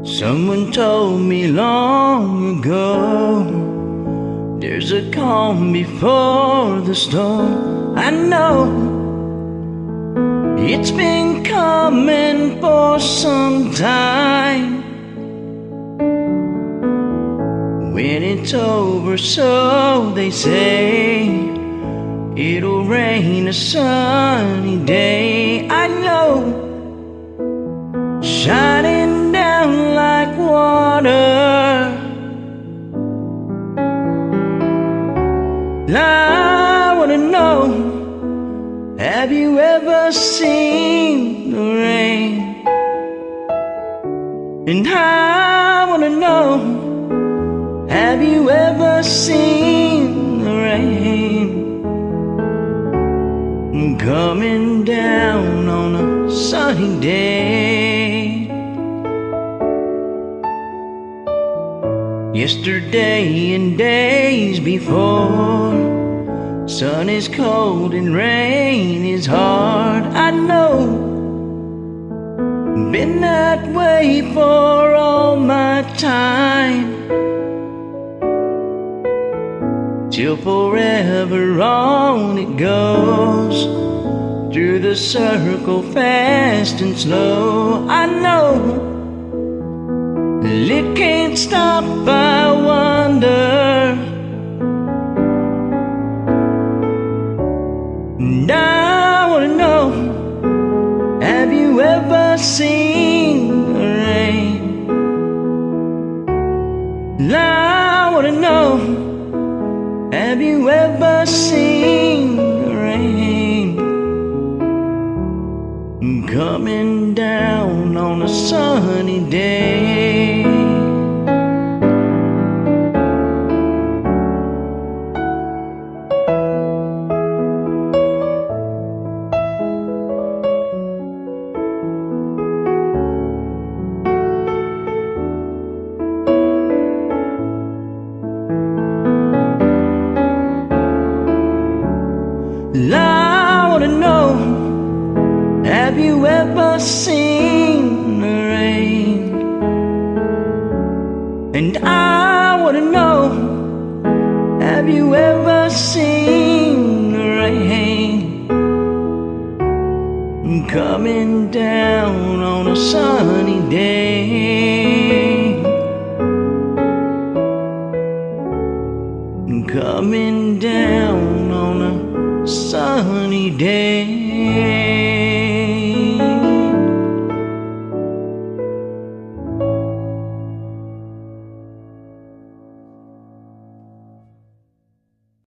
Someone told me long ago, there's a calm before the storm. I know it's been coming for some time. When it's over, so they say, it'll rain a sunny day. I know, shining down like water. I wanna know, have you ever seen the rain? And I wanna know, have you ever seen the rain coming down on a sunny day? Yesterday and days before, sun is cold and rain is hard. I know, been that way for all my time, till forever on it goes, through the circle fast and slow. I know, it can't stop, I wonder. And I wanna know, have you ever seen the rain? And I wanna know, have you ever seen the rain coming down on a sunny day? I wanna know, have you ever seen the rain? And I wanna know, have you ever seen the rain coming down on a sunny day? Coming down on a sunny day.